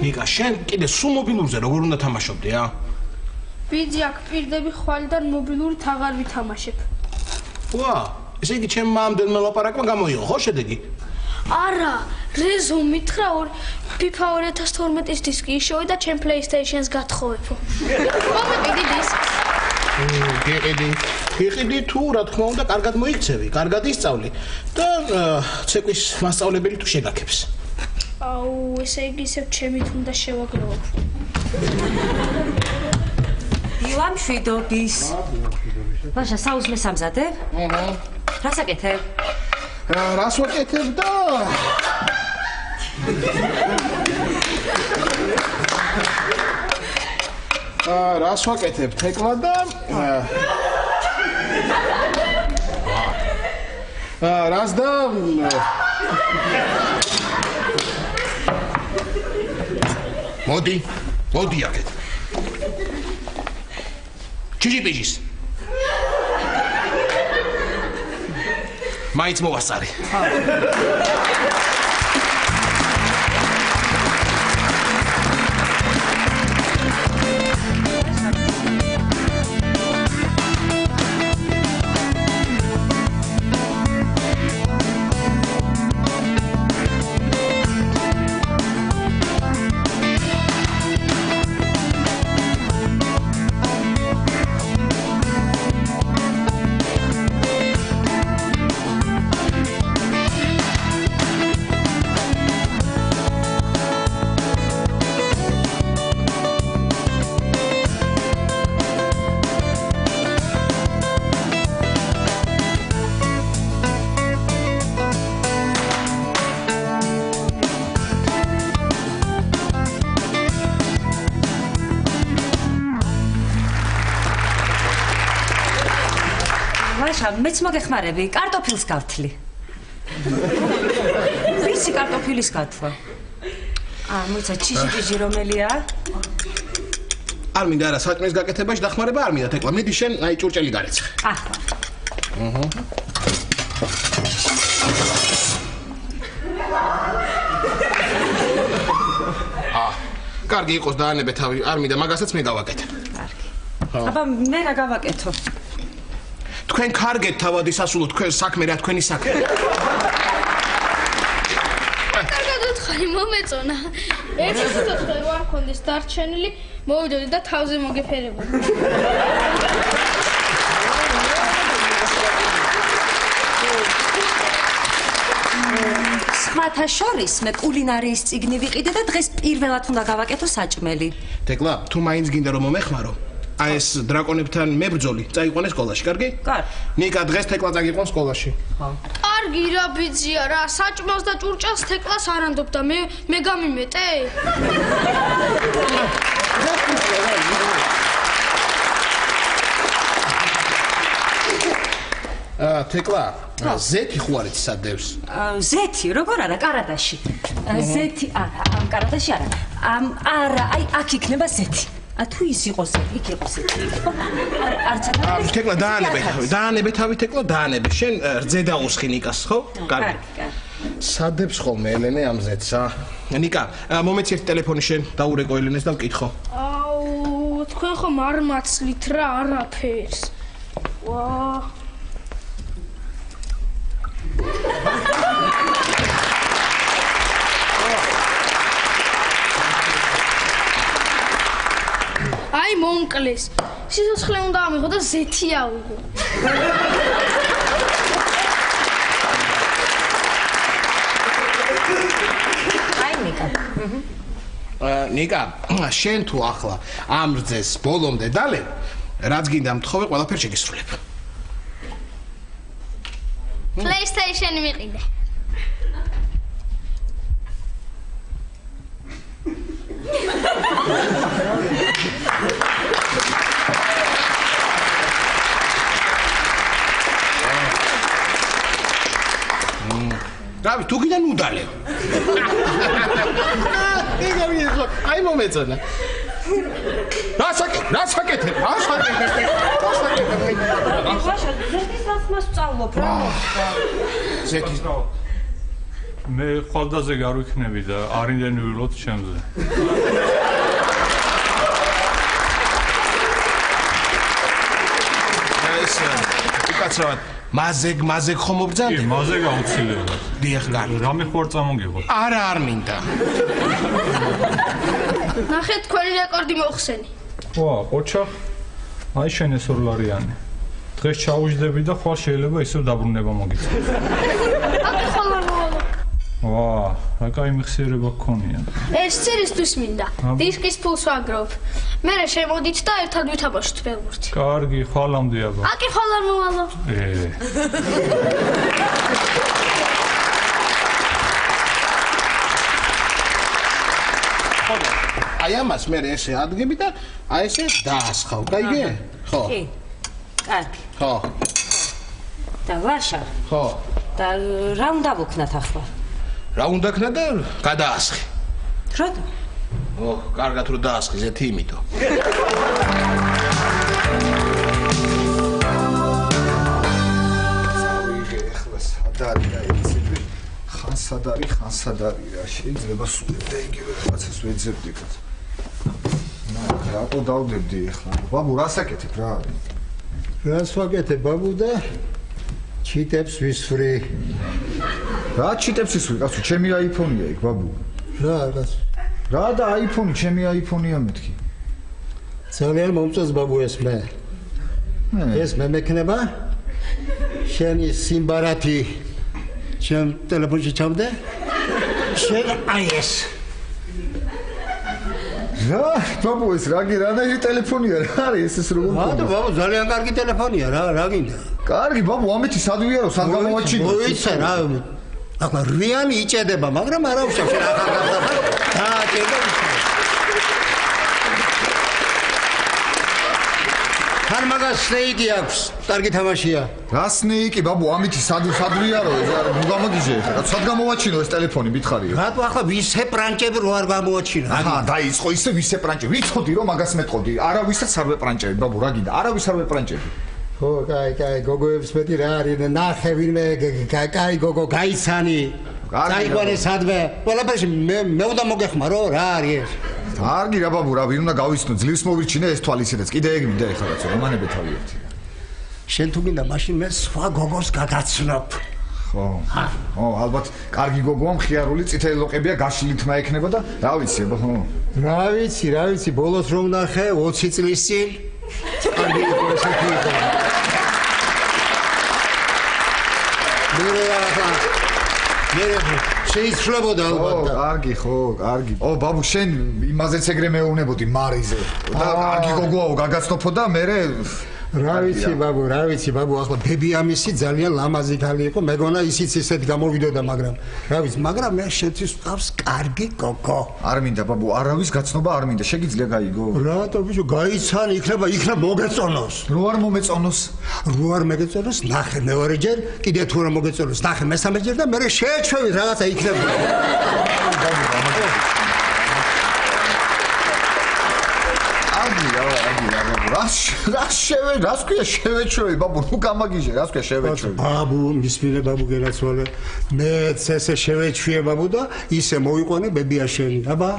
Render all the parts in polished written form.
ნიკა, შენ კიდე სულ მობილურზე როგორ უნდა თამაშობდი, ა? ბიძი აქ პირდები ხვალიდან მობილურით აღარ ვითამაშებ. ვა, ესე იგი ჩემ მამდებმა ლაპარაკმა გამოიღო, ხო შედეგი? არა, რეზო მითხრა FIFA 2012-ის დისკი შევიდა ჩემ PlayStation-ს გათხოვებო. მომეყიდი დისკს. გიყიდი თუ რა თქმა უნდა, კარგად მოიქცევი, კარგად ისწავლი და ცეკვის მასწავლებელი თუ შეგაქებს. აუ, ესე იგი ისევ ჩემით უნდა შევაგროვო. დილა მშვიდობის. ბაშა, საუზმეს ამზადებ? რას აკეთებ? რას ვაკეთებ და რას ვაკეთებ თეკლა და რას და მოდი აქეთ ჩიჯი-პიჯის მაინც მოვასწარე მეც მოგეხმარები, კარტოფილს გავთლი. ვიცი კარტოფილის გათლა. მოიცა ჩიჟი-პიჟი რომელია? არ მინდა არა საჭმლის გაკეთებაში დახმარება არ მინდა თეკლა. მიდი შენ აი ჭურჭელი გარეცხე. კარგი იყოს დაანებე თავი, არ მინდა მაგასაც მე გავაკეთე. კარგი. აბა მე რა გავაკეთო? თქვენ კარგეთ თავადი სასულო თქვენ საქმე რა თქვენი საქმე. კარგად უთხარი მომეწონა. ერთი სიცოცხლე რო არ მქონდეს დარჩენილი, მოვიდოდი და თავზე მოგეფერებოდი. სხვათა შორის მე კულინარიის წიგნი ვიყიდე და დღეს პირველად უნდა გავაკეთო საჭმელი. თეკლა, თუ მაინც გინდა რომ მომეხმარო, აი ეს დრაკონებთან მებრძოლი წაიყვანე სკოლაში, კარგი? კარგი. ნიკა დღეს თეკლა წაგიყვან სკოლაში. კარგი რა ბიძია რა, საჭმელს და ჭურჭელს თეკლას არ ანდობდა, მე გამიმეტე? თეკლა, ზეთი ხო არის სადევს? ზეთი, როგორ არა, კარადაში. ზეთი არა, ამ კარადაში არა. არა, აი აქ იქნება ზეთი. თუ ის იყოს იქ იყოს თეკლა დაანებე თავი თეკლა დაანებე შენ რძე დაუსხი ნიკას ხო? კარგი. სადებს ხოლმე ელენე ამ ზეთს ნიკა მომეცი ერთ ტელეფონი შენ დაურეკო ელენეს და ვკითხო. აუ თქვენ ხომ არ მაცლით რა არაფერს. ვა აი მონკლეს. სიცოცხლე უნდა ამიღო და ზეთი აუღო. აი ნიკა. ნიკა, შენ თუ ახლა ამ რძეს ბოლომდე დალევ, რაც გინდა მთხოვე ყველაფერს შეგისრულებ. PlayStation-ი მიყიდე. რავი, თუ გინდა ნუ დალევ. აი მომეწონა. რასაკეთებ? ბაშა, ზეთის რას მასწავლობ რა მოხდა? ზეთის მე ხვალდაზე გარვიქნები და არიდენვილოთ ჩემზე. უკაცრავად მაზეგ ხომ მობრძანთ? კი, მაზეგ აუცილებლად. დიახ, კარგი. რამე ხوار წამოგიღოთ? არა, არ მინდა. ნახეთ, თქვენი რეკორდი მოხსენი. ვა, ოჩახ. აი შენ ეს ორლარიანი. დღეს ჩაუждები და ხვალ შეიძლება ისევ დაბრუნება მოგიწევ. აკი ხოლმე მოვალო. ვა, რა კაი მიხსიერება გქონია. ეს ცირისთვის მინდა. დისკის ფულს ვაგროვ. მერე შემოდით და ერთად ვითამაშოთ ფეხბურთი. კარგი, ხვალამდე აბა. აკი ხოლმე მოვალო. აი ამას მე ესე ადგები და აი ესე დაასხავ, გაიგე? ხო. კი. კარგი. ხო. და ვაშა. ხო. და რა უნდა ვქნათ ახლა? რა უნდა ქნა და გადაასხი. რატო? ო, კარგად რომ დაასხი ზეთი იმითო. ვიღე ახლა სადარი რა იცი? ხანსადარი რა შეიძლება სულები იგივე რაღაცას ვეძებდით. რატო დავდებდი ახლა? ბაბუ, რას აკეთებ რა არის? რას ვაკეთებ ბაბუ და ჩიტებს ვისვრი. რა ჩიტებს ისვრი? კაცო, ჩემი აიფონია იქ ბაბუ. რა და აიფონი, ჩემი აიფონია მეთქი. ძალიან მომწონს ბაბუ ეს მე. ეს მე მექნება? შენი სიმბარათი შენ ტელეფონში ჩავდე? შენ აი ეს. რა, ბაბუ ეს რანაირი ტელეფონია რა არის ეს როგორ მოდა ბაბუ ძალიან კარგი ტელეფონია რა გინდა? კარგი ბაბუ, ამეთი სად ვიარო, სად გამოვაჩინო? მოიცა რა. ახლა რიანი იჭედება, მაგრამ არა უშავ შენ ახლა გახდა. ჭერდა. ხან მაგას სნეიკი აქვს, კარგი თამაშია. რა სნეიკი ბაბუ, ამეთი სად ვიარო, ნუ გამოგიჟე ხა, სად გამოვაჩინო ეს ტელეფონი, მითხარიო. რატო ახლა ვისე პრანჭები რო არ გამოვაჩინა? აჰა, დაიწყო ისე ვისე პრანჭები. ვიცოდი რომ მაგას მეტყოდი. არავისაც არ ვეპრანჭები, ბაბუ, რა გინდა? არავის არ ვეპრანჭები. ხო, კაი, გოგოებს მეტი რა არის, ნახე ვინმე, კაი გოგო, გაიცანი. დაიყვანე სადმე. ყველაფერში მე უნდა მოგეხმარო, რა არის ეს? კარგი რა ბაბუ, რა ვინ უნდა გავიცნო, ძლივს მოვირჩინე ეს თვალისედაც. კიდე ეგ მინდა ეხლა კაცო, რომანები თავი ერთი. შენ თუ გინდა მაშინ მე სხვა გოგოს გაგაცნობ. ხო. ალბათ კარგი გოგოა, მხიარული, წითელი ლოყებია, გაშლილი თმა ექნება და რა ვიცი, ხო. რა ვიცი, ბოლოს რომ ნახე 20 წლის წინ. კარგი იყო ესეთი იყო. მე შეიცვლებოდა ალბათ. კარგი, კარგი. ბაბუ, შენ იმაზეც ეგრე მეუბნებოდი მარიზე. და კარგი გოგოაო, გაგაცნობო და მე რა ვიცი ბაბუ, ახლა ბებიამისი ძალიან ლამაზი ქალი იყო, მეგონა ისიც ისეთ გამოვიდოდა, მაგრამ მე შეთვის ყავს კარგი გოგო. არ მინდა ბაბუ, არავის გაცნობა არ მინდა, შეგიძლია გაიგო? რატო ბიჭო, გაიცანი, იქნება მოგეწონოს. რო არ მომეწონოს? რო არ მეგეწონოს, ნახე მეორეჯერ, კიდე თუ რა მოგეწონოს, ნახე მესამეჯერ და მე შეეჩვევი რაღაცა იქნება. რას ქვია შევეჩვევი ბაბუ, ნუ გამაგიჟე, რას ქვია შევეჩვევი? ბაბუ, მისმინე ბაბუ გერაცვალე. მეც ესე შევეჩვიე ბაბუ და ისე მოიყვანე ბებია შენი, აბა.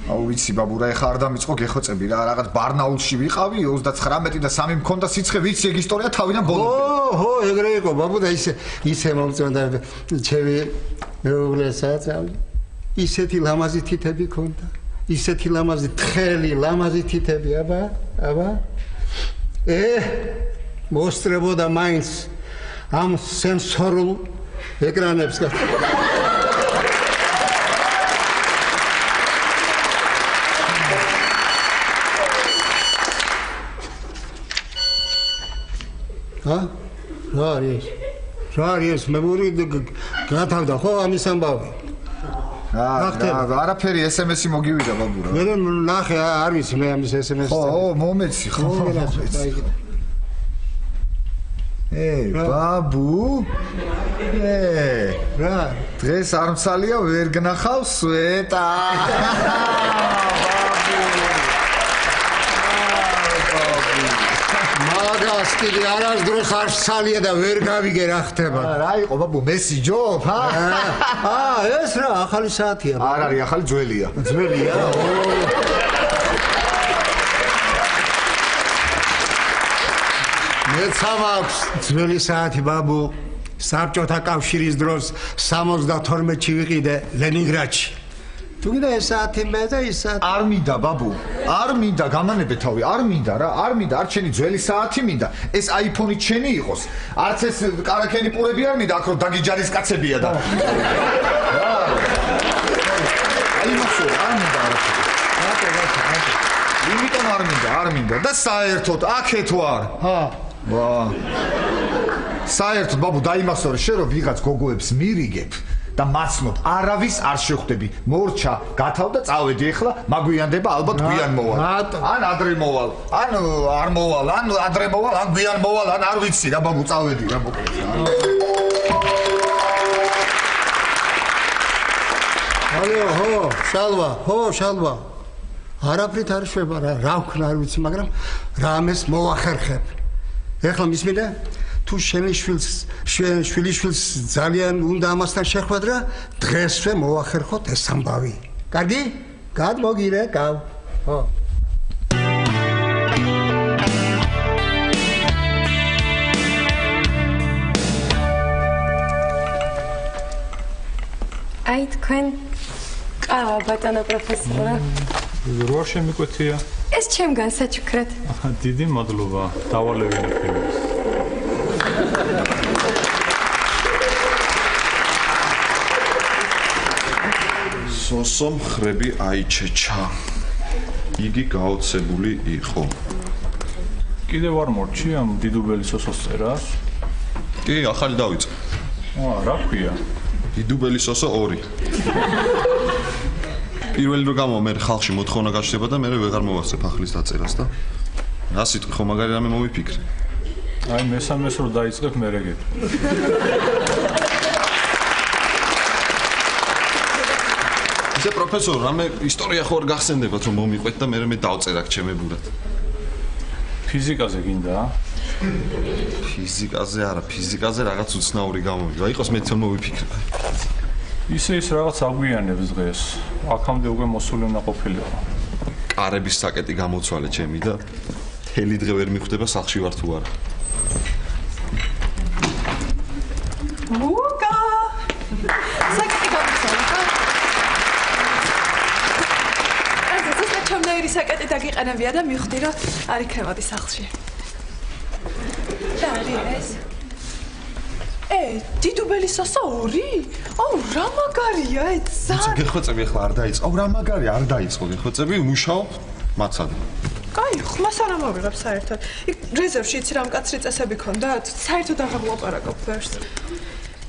აუ ვიცი ბაბუ, რა ეხა არ დამიწყო გეხოცები რა, რაღაც ბარნაულში ვიყავი 39 და 3 მქონდა სიცხე, ვიცი ეგ ისტორია თავიდან ბოლომდე. ხო, ეგრე იყო ბაბუ და ისე მომწონდა ჩემი მეუღლესაც, ისეთი ლამაზი თითები ქონდა. ისეთი ლამაზი თხელი, ლამაზი თითები, აბა. მოსწრებოდა მაინც ამ სენსორულ ეკრანებს. რა არის? მე მორი გათავდა ხო ამის ამბავი? არაფერი SMS-ი მოგივიდა ბაბუ რა. მე ნახე, არ ვიცი მე ამის SMS-ი. ხო, მომეცი, ხო. ბაბუ. რა? დღეს არ მსალია ვერ გნახავ სვეტა. ბაბუ. რას კიდე არასდროს არ სალია და ვერ გავიგე რა ხდება. რა იყო ბაბუ მესიჯობ? ეს რა ახალი საათია. არ არის ახალი ძველია. ძველია? მეცა მაქვს ძველი საათი ბაბუ. საბჭოთა კავშირის დროს 72-ში ვიყიდე ლენინგრადში. თუ გინდა ეს საათი მე და ის საათი არ მინდა ბაბუ, არ მინდა გამანებე თავი, არ მინდა რა, არ მინდა, არ ჩენი ძველი საათი მინდა. ეს აიფონი ჩენი იყოს. არც ეს კარაქენი პურები არ მინდა, აქ რომ დაგიჯარის კაცებია და. აი მასო, არ მინდა არაფერი. იმიტომ არ მინდა და საერთოდ აქეთ ვარ. ვა. საერთოდ ბაბუ დაიმახსოვრე შენ რომ ვიღაც გოგოებს მირიგებ და მაცნობ არავის არ შეხვდები მორჩა გათავ და წავედი ეხლა მაგვიანდება ალბათ გვიან მოვალ ან ადრე მოვალ ან არ მოვალ ან ადრე მოვალ ან გვიან მოვალ ან არ ვიცი რა ბაბუ წავედი რა მოკლედ ალო შალვა არაფრით არ შვება რა ვქნა არ ვიცი მაგრამ რამეს მოვახერხებ ეხლა მისმინდა თუ შვილიშვილს ძალიან უნდა ამასთან შეხვდეთ რა დღესვე მოვახერხოთ ეს ამბავი. კარგი? გადმოგირე, გავ. ხო. აი თქვენ ყავა ბატონო პროფესორი. რო შემიკვეთია? ეს ჩემგან საჩუქრად. დიდი მადლობა. დავალევინე ფილმს. სოსო მხრები აიჩეჩა. იგი გაოცებული იყო. კიდე ვარ მორჩი ამ დიდუბელი სოსოს წერას? კი, ახალი დავიწყე. რა ქვია? დიდუბელი სოსო 2. პირველი რო გამო მე ხალხში მოთხოვნა გაჩნდება და მე ვეღარ მოვასწრებ ახლის დაწერას და რა სიტყვი ხო მაგარი რამე მომიფიქრე. აი მესამეს რო დაიწყებ მე რეგეთ. ისე პროფესორ, რამე ისტორია ხო არ გახსენდებათ რომ მომიყვეთ და მე დავწერ აქ ჩემებურად. ფიზიკაზე გინდა? ფიზიკაზე არა, ფიზიკაზე რაღაც უცნაური გამოვიდა. იყოს მეც მოვიფიქრე. ისე ის რაღაც აგვიანებს დღეს. აქამდე უკვე მოსული უნდა ყოფილიყო. კარების საკეტი გამოცვალე ჩემი და თელი დღე ვერ მიხვდება სახლში ვარ თუ არა. მუკა! საკეტი გამოცვალე ხა? ეს ჩემნაირი საკეტი დაგიყენებია და მივხვდი რომ არ იქნებოდი სახლში. და არის დიდუბელი სოსო 2? აუ რა მაგარია ეს ზარ. გეხვეწები ახლა არ დაიწყო. აუ რა მაგარია, არ დაიწყო გეხვეწები, მუშაობ მაცადე. კაი, ხმას არ ამოვიღებ საერთოდ. იქ რეზერვში იცი რამ კაცრი წესები ქონდათ? საერთოდ აღარ ვლაპარაკობ ვერს.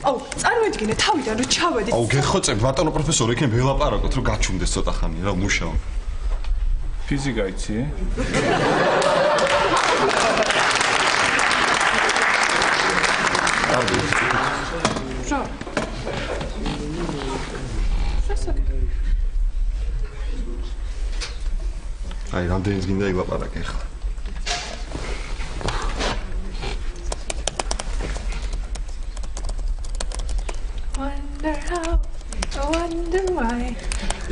აუ, წარმოიდგინე თავიდან რომ ჩავედი. აუ გეხვეწები ბატონო პროფესორი, იქნებ ველაპარაკოთ რომ გაჩუმდეს ცოტა ხანი რა მუშაობ. ფიზიკა იცი? რა? აი, რამდენიც გინდა იგლაპარაკე ახლა. Wonder how, I wonder why.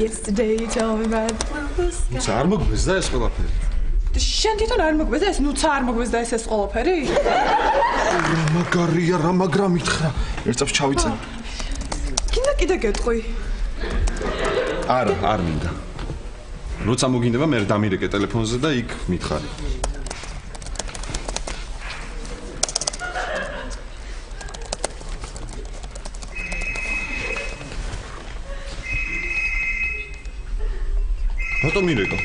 Yesterday you told me about the sky. არ მოგვეცდა ეს ყველაფერი. შენ თვითონ არ მოგვეცდა ეს, ნუცა არ მოგვეცდა ეს ყველაფერი? რა მაგარია, რა მაგრა მითხრა. ერთ წამს ჩავიწე. გინდა კიდე გეტყვი? არა, არ მინდა. როცა მოგინდება მე დამირეკე ტელეფონზე და იქ მითხარი. რატომ მირეკო?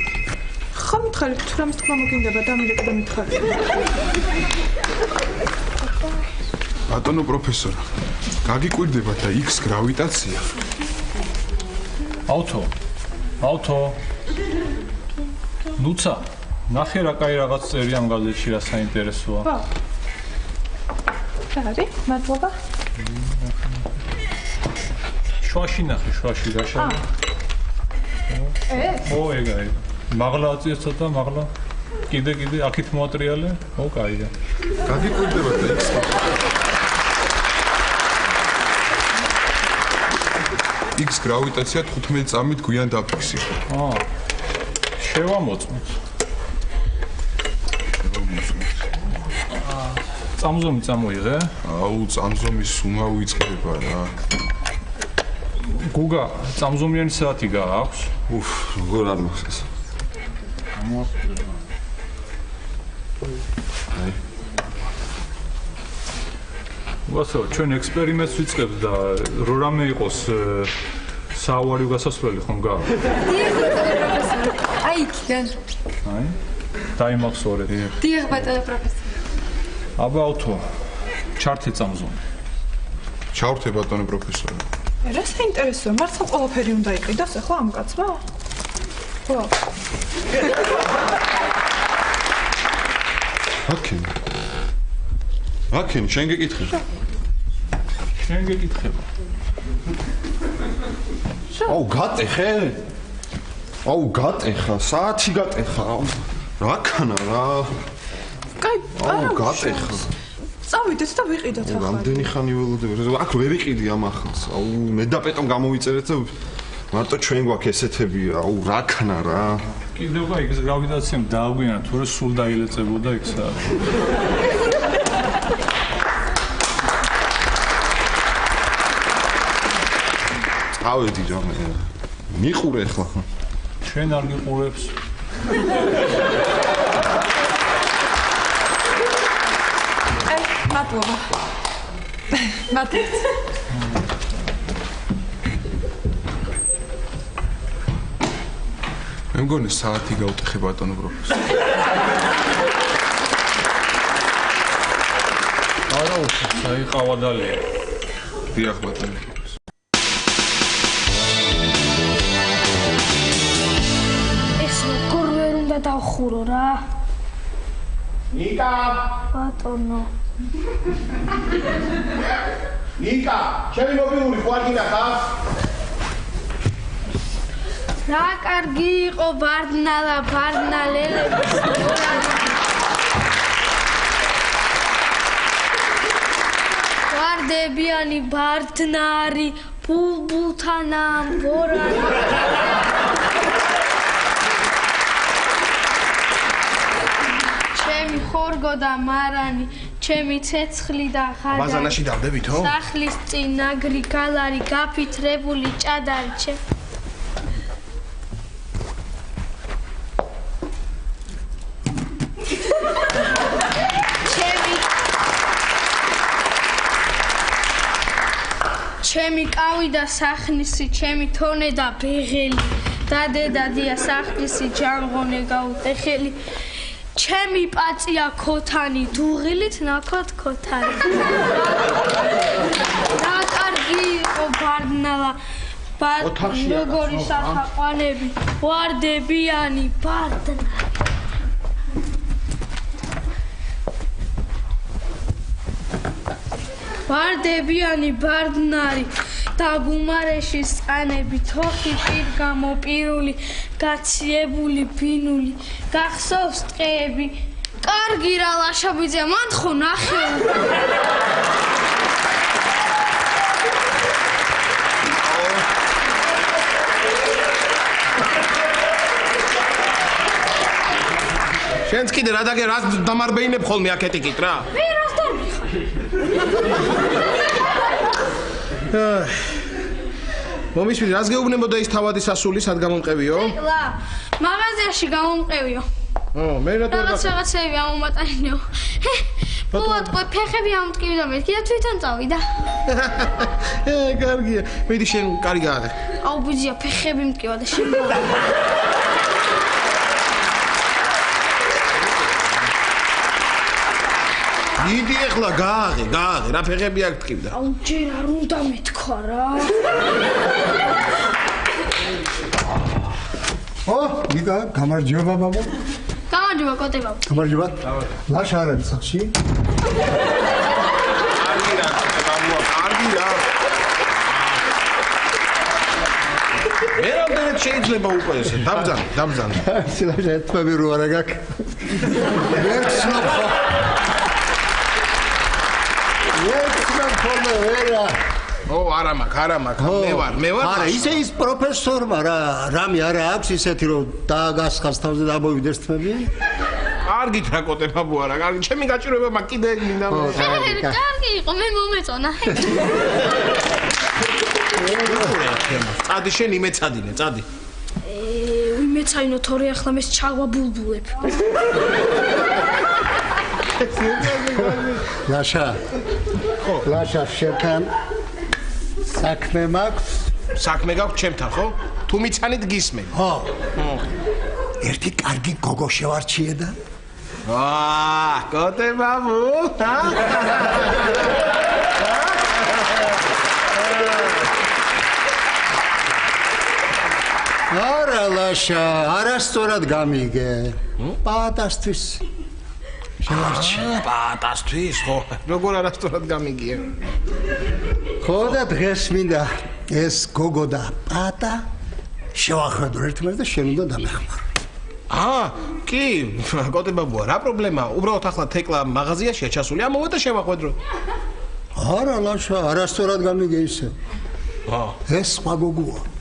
ხომ მითხარი თუ რამის თქმა მოგინდება დამირეკე და მითხარი. ბატონო პროფესორი, გაგიკვირდება და X გრავიტაცია. ავთო. ნუცა, ნახე რა კაი რაღაც წერი ამ გაზეთში რა საინტერესოა. რა არის? მადლობა. შვაში ნახე, შვაში გაშალე. ეგ? ეგ. მაღლა აწიეს ცოტა, მაღლა. კიდე აქეთ მოატრიალე? ო, კაია. გაგიკვირდება და იქ X გრავიტაცია 15 წამით გვიან დაფიქსირდა. შევამოწმოთ. წამზომი წამოიღე? აუ, წამზომის სუმა უიწყდება რა. გუგა, წამზომიანი საათი გააქვს? უფ, როგორ არ მახსოვს. აი. ვასო, ჩვენ ექსპერიმენტს ვიწყებთ და რო რამე იყოს საავაριო გასასვლელი ხომ გააქვს? აი, იქიდან. აი. დაიმახსოვრეთ. დიახ, ბატონო პროფესორი. აბაუთო. ჩართე წამზომი. ჩავრთე ბატონო პროფესორი. რა საინტერესოა, მართლა ყველაფერი უნდა იყიდოს ახლა ამ კაცმა? ხო. აკენ, შენ გეკითხებ. შენ გეკითხებ. აუ, გატეხე? აუ, გატეხა, საათი გატეხა. რაკანა რა? კაი, აუ, გატეხა. წავიდეთ და ვიყიდოთ ახლა. რამდენი ხანი ველოდები? აქ ვერ იყიდი ამ ახალს. აუ, მე და პეტომ გამოვიწერეთ და მარტო ჩვენ გვაქვს ესეთები. აუ, რაკანა რა? კიდევ რა იქ გრავიტაციამ დააგვიანა, თუ რა სულ დაილეწებოდა იქ საათი. ავედი რა მე. მიყურე ახლა. შენ არ გიყურებს. მადლობა. მადლობა. მე მგონი საათი გავტეხე ბატონო პროფესორი. არა უშო, საიყავა დალია. დიახ ბატონო. დავხურო რა. ნიკა! ბატონო. ნიკა, ჩემი მობილური ხო არ გინახავს? რა კარგი იყო ბარდნალელების ვარდებიანი ბარდნარი ბულბულთან ამბორანი ჩემი ხორგო და მარანი, ჩემი ცეცხლი და ხადარი. ბაზანაში დავდებითო? სახლის წინ ნაგრი გალარი, გაფითრებული ჭადარი ჩემ. ჩემი კავი და სახნისი, ჩემი თონე და ბეღელი, დადედადია სახნისი ჯანღონე გაუტეხელი. ჩემი პაწია ქოთანი დუღილით ნაქოთ ქოთანი რა კარგი იყო ბარდნალა როგორი საფაყვანები ვარდებიანი ბარდნალი ვარდებიანი ბარდნარი და გუმარეში სყანები თოხი პირგამოპირული გაციებული ბინული გახსოვს ტყეები კარგი რა ლაშაბიძე მან ხო ნახე შენც კიდე რა დაგე რას დამარბეინებ ხოლმე აქეთიკით რა მე რას დამიხარ მომისმინე რას გეუბნებოდა ის თავადი სასული სად გამომყევიო? ლა მაღაზიაში გამომყევიო. მე რატო რაღაცები ამომატანინეო. ბოლოდ ფეხები ამტკივდა მეთქი და თვითონ წავიდა. კარგია. მედი შენ კარი გააღე. აუ ბიძია ფეხები მტკივა და შენ იდი ახლა გააღე, რა ფეხები აქ ტკივდა. აუ ჯერ არ უნდა მეთქვა რა. ნიკა, გამარჯობა ბაბა. გამარჯობა კოტებო. გამარჯობა. ლაშა არ არის სახში? კარგი რა. მე რამდენად შეიძლება უკვე ესე დამძან სილაშა თმები რო არა გაქვს ვერ ცნობ ხოლმე ვერა არა მაქვს მე ვარ არა ისე ის პროფესორმა რამე არა აქვს ისეთი რომ დააგასხას თავზე დამოვიდეს თმები კარგით რა კოტებაბუ არა კარგი ჩემი გაჭირვება მაქვს კიდე მინდა კარგი იყო მე მომეწონა წადი შენ იმეცადინე წადი ვიმეცაინო თორე ახლა მეს ჩაღვა ბულბულებ ლაშა შენთან საქმე მაქვს საქმე გაქვს ჩემთან ხო თუ მიცანით გისმენ ხო ერთი კარგი გოგო შევარჩიე და კოტებაბუ არა ლაშა არასწორად გამიგე პატასთვის პატასთვის ხო როგორ არასწორად გამიგია ხო და დღეს მინდა ეს გოგო და პატა შევახედო ერთმანეთს და შენ უნდა დამეხმარო კი კოტებაბუა რა პრობლემაა უბრალოდ ახლა თეკლა მაღაზიაშია ჩასული ამოვა და შევახედრო არა ლაშა არასწორად გამიგე ისე ეს სხვა გოგოა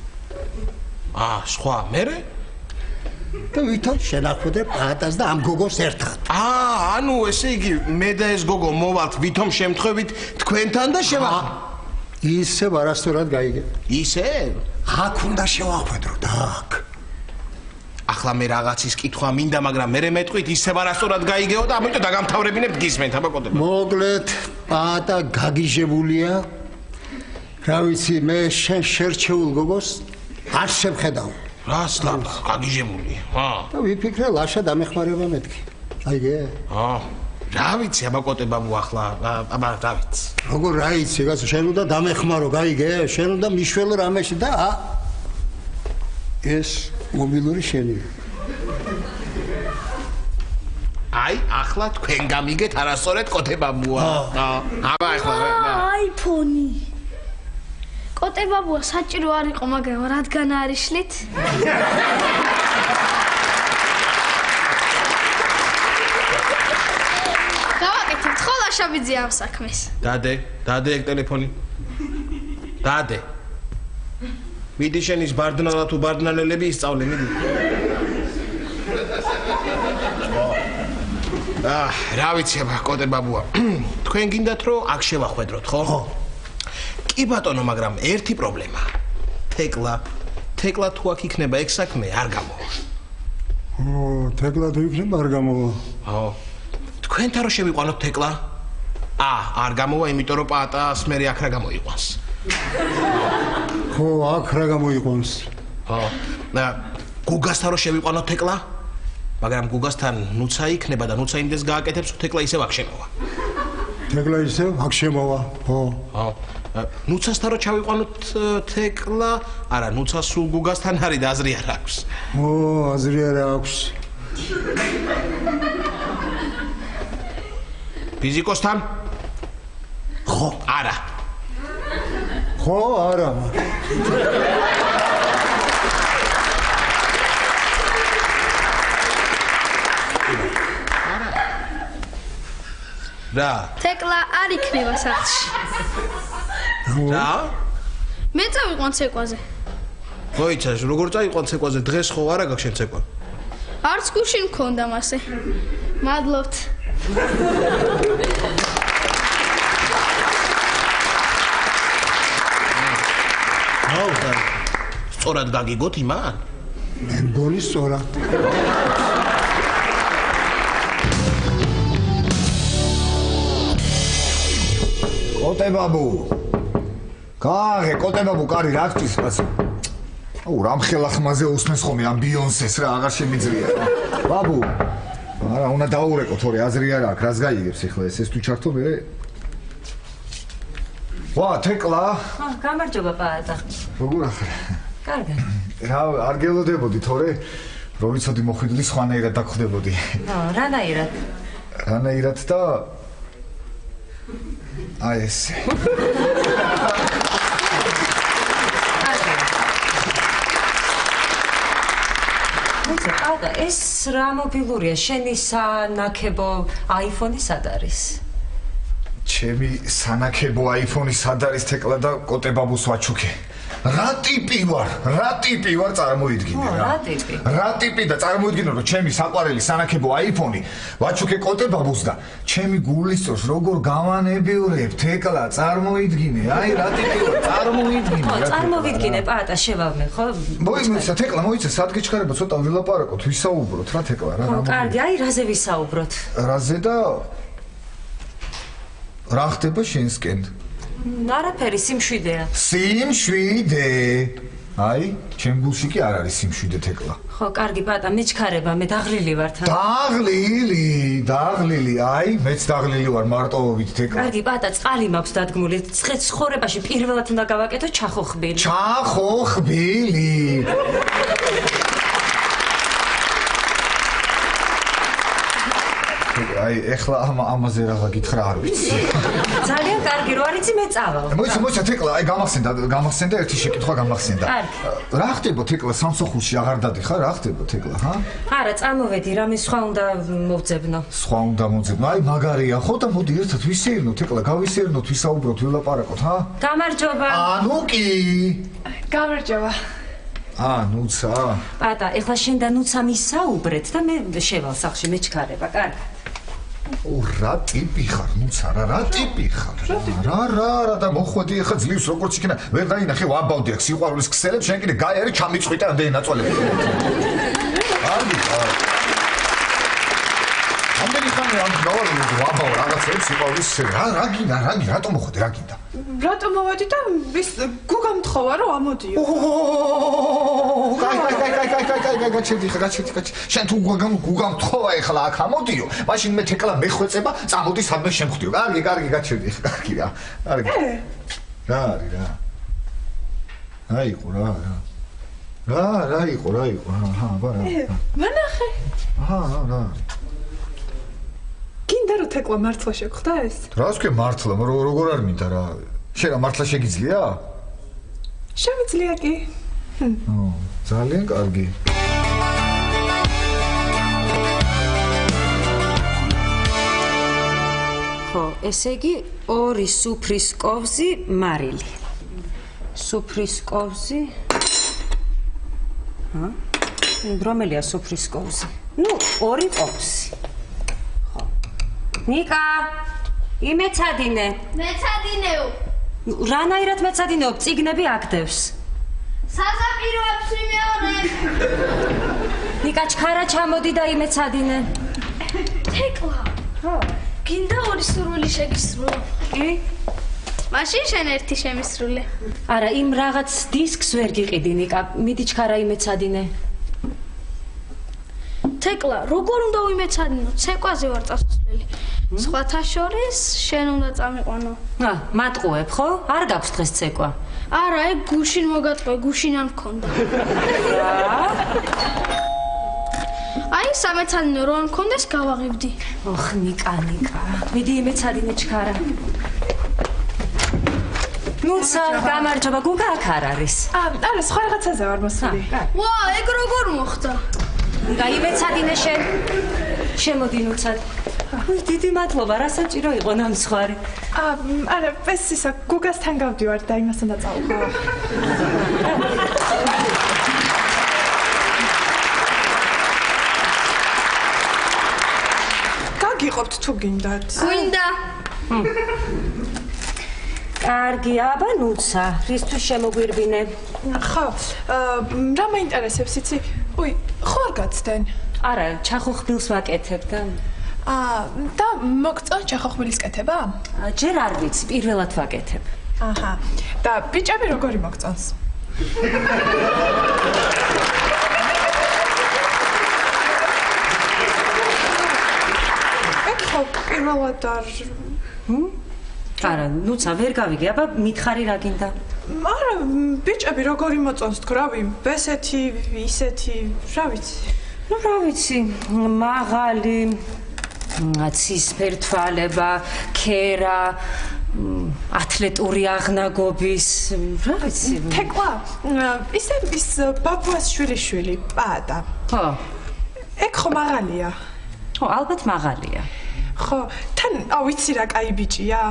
სხვა მერე და ვითომ შენახვედრე პატას და ამ გოგოს ერთად ანუ ესე იგი მე და ეს გოგო მოვალთ ვითომ შემთხვევით თქვენთან და ისევ არასწორად გაიგე ისევ აქ უნდა შევახვედრო და აქ ახლა მე რაღაცის კითხვა მინდა მაგრამ მე მეტყვით ისევ არასწორად გაიგეო და ამიტომ დაგამთავრებინებთ გისმენთ აბა კოტებაბუ მოკლედ პატა გაგიჟებულია რა ვიცი მე შენ შერჩეულ გოგოს არ შემხედავ რას ლაბა გაგიჟებულია და ვიფიქრე ლაშა დამეხმარება მეთქი აიგე რა ვიცი აბა კოტებაბუ ახლა აბა რა ვიცი როგორ რა იცი გასო შენ უნდა დამეხმარო გაიგე შენ უნდა მიშველო რამეში და ეს მობილური შენი აი ახლა თქვენ გამიგეთ არასწორად კოტებაბუა აბა ახლა აიფონი კოტებაბუა საჭირო არ იყო მაგრამ რადგან არიშლით გავაკეთებთ ხო ლაშაბიძე ამ საქმეს დადე ეგ ტელეფონი დადე მიდი შენ ის ბარდნალა თუ ბარდნალელები ისწავლე მიდი რა ვიცი აბა კოტებაბუა თქვენ გინდათ რომ აქ შევახვედროთ ხო კი ბატონო მაგრამ ერთი პრობლემა თეკლა თუ აქ იქნება ეგ საქმე არ გამოვა თეკლა თუ იქნება არ გამოვა თქვენთან რომ შევიყვანოთ თეკლა არ გამოვა იმიტომ რომ პატას მე აქ რა გამოიყვანს ხო აქ რა გამოიყვანს გუგასთან რომ შევიყვანოთ თეკლა მაგრამ გუგასთან ნუცა იქნება და ნუცა იმდეს გააკეთებს თეკლა ისევ აქ შემოვა თეკლა ისევ აქ შემოვა ხო ნუცასთან რომ ჩავიყვანოთ თეკლა არა ნუცა სულ გუგასთან არის და აზრი არ აქვს აზრი არ აქვს ფიზიკოსთან ხო არა ხო არა რა თეკლა არ იქნება სახლში რა მე წავიყვან ცეკვაზე მოიცა როგორ წაიყვან ცეკვაზე დღეს ხო არა გაქვს შენ ცეკვა არც გუშინ მქონდა მასე მადლობთ სწორად გაგიგოთ იმან მე მგონი სწორად კოტებაბუ კოტებაბუ კარი რა გწის რაც რამ ხელახმაზე უსმენს ხოლმე ამ ბიონსეს რა აღარ შემიძლია ბაბუ არა უნდა დაურეკო თორე აზრი არ აქვს რას გაიგებს ახლა ეს თუ ჩართო მე თეკლა გამარჯობა პაატა როგორ ახლა კარგად რა არ გელოდებოდი თორე რო ვიცოდი მოხვიდდი სხვანაირად დაგხვდებოდი რანაირად და აი ეს პატა, ეს რა მობილურია? შენი სანაკებო iPhone-ი სად არის? ჩემი სანაკებო iPhone-ი სად არის თეკლა და კოტებაბუს ვაჩუქე. რა ტიპი ვარ წარმოიდგინე რა. რა ტიპი და წარმოიდგინე რომ ჩემი საყვარელი სანაკებო iPhone-ი ვაჩუქე კოტებაბუს და ჩემი გულისწორს როგორ გავანებიურებ თეკლა წარმოიდგინე. აი რა ტიპი ვარ წარმოიდგინე. წარმოვიდგინე პატა შევავმე ხო? მოიცა თეკლა მოიცა სად გიჩქარება ცოტა ვილაპარაკოთ ვისაუბროთ რა თეკლა რა. კარგი, აი რაზე ვისაუბროთ? რაზე და რა ხდება შენსკენ? არაფერი, სიმშვიდეა. სიმშვიდე. აი, ჩემ გულში კი არ არის სიმშვიდე თეკლა. ხო, კარგი პატა, მეჩქარება, მე დაღლილი ვარ თან. დაღლილი. აი, მეც დაღლილი ვარ მარტოობით თეკლა. კარგი პატა, წყალი მაქვს დადგმული. ცხოვრებაში პირველად უნდა გავაკეთო ჩახოხბილი. ჩახოხბილი. აი, ეხლა ამაზე რა გითხრა არ ვიცი. ძალიან კარგი, რო არიცი მე წავალ. მოიცა თეკლა, აი გამახსენდა ერთი შეკითხვა გამახსენდა. რა ხდება თეკლა სამსახურში აღარ დადიხარ, რა ხდება თეკლა, ჰა? არა, წამოვედი, რამე სხვა უნდა მოვძებნო. სხვა უნდა მოვძებნო. აი, მაგარია ხო და მოდი ერთად ვისეირნოთ თეკლა, გავისეირნოთ, ვისაუბროთ, ვილაპარაკოთ, ჰა? გამარჯობა. ანუ კი. გამარჯობა. ნუცა. პატა, ეხლა შენ და ნუცა მისაუბრეთ და მე შევალ სახლში მეჩქარება, კარგი. რა ტიპი ხარ, ნუცა, რა ტიპი ხარ? რა და მოხვედი ახლა ძლივს როგორც იქნა, ვერ დაინახე ვაბავდი აქ სიყვარულის ქსელებს, შენ კიდე გაი არის ჩამიწყვიტე ამდენი ნაწვალები. კარგი. ამდენი ხანი ამ ვაბავ რაღაცებს სიყვარულის რა გინდა, რატომ მოხვედი, რა გინდა? რატომ მოვედი და ის გუგამ თხოვა რომ ამოდიო. გაი, გაჩერდი. შენ თუ გუგამ თხოვა ეხლა აქ ამოდიო, მაშინ მე თეკლა მეხვეწება, წამოდი სადმე შემხვდიო. კარგი, გაჩერდი. კარგი რა. კარგი. რა არის რა? რა იყო რა? რა იყო? მანახე. რა. გინდა რომ თეკლა მართლა შეგხვდა ეს? რას ქვია მართლა, როგორ არ მინდა რა? შენ რა მართლა შეგიძლია? შემიძლია კი. ძალიან კარგი. ხო, ესე იგი 2 სუფრის კოვზი მარილი. სუფრის კოვზი. რომელია სუფრის კოვზი? 2 კოვზი. ნიკა, იმეცადინე. მეცადინეო. რანაირად მეცადინეო, წიგნები აგდევს. საზაპიროებს ვიმეორებ. ნიკა, ჩქარა ჩამოდი და იმეცადინე. თეკლა. გინდა 2 სურვილი შეგისრულო. კი? მაშინ შენ ერთი შემისრულე. არა, იმ რაღაც დისკს ვერ გიყიდი, ნიკა, მიდი ჩქარა იმეცადინე. თეკლა, როგორ უნდა ვიმეცადინო? ცეკვაზე ვარ წასასვლელი. სხვათა შორის შენ უნდა წამიყვანო. მატყუებ, ხო? არ გაქვს დღეს ცეკვა. არა, ეგ გუშინ მოგატყვე, გუშინან მქონდა. აი, სამეცადინო რო არ მქონდეს, გავაღებდი. ნიკა. მიდი იმეცადინე ჩქარა. ნუცა, გამარჯობა, გუგა აქ არ არის. არა, სხვა რაღაცაზე ვარ მოსული. ვა, ეგ როგორ მოხდა? ნიკა, იმეცადინე შენ. შემოდი ნუცა. დიდი მადლობა, რა საჭირო იყო ნამცხვარი. არა, ეს ისა გუგასთან გავდივარ და იმასთან დაწავლა. გაგიყოფთ თუ გინდათ. გვინდა. კარგი, აბა ნუცა, რისთვის შემოგვირბინე? ხო, რა მაინტერესებს იცი? ხო არ გაცდენ? არა, ჩახოხბილს ვაკეთებ და და მოგწონს ჩახოხბილის კეთება? ჯერ არ ვიცი, პირველად ვაკეთებ. და ბიჭები როგორი მოგწონს? ეხლა პირველად არ არა, ნუცა ვერ გავიგე, აბა მითხარი რა გინდა? არა, ბიჭები როგორი მოწონს თქვი, ესეთი, ისეთი, რა ვიცი. რა ვიცი, მაღალი, ცისფერ თვალება, ქერა, ათლეტური აღნაგობის, რა ვიცი. თეკლა, ის ბაბუას შვილიშვილი, პაატა. ხო. ეგ ხო მაღალია? ხო, ალბათ მაღალია. ხო, თან ვიცი რა კაი ბიჭია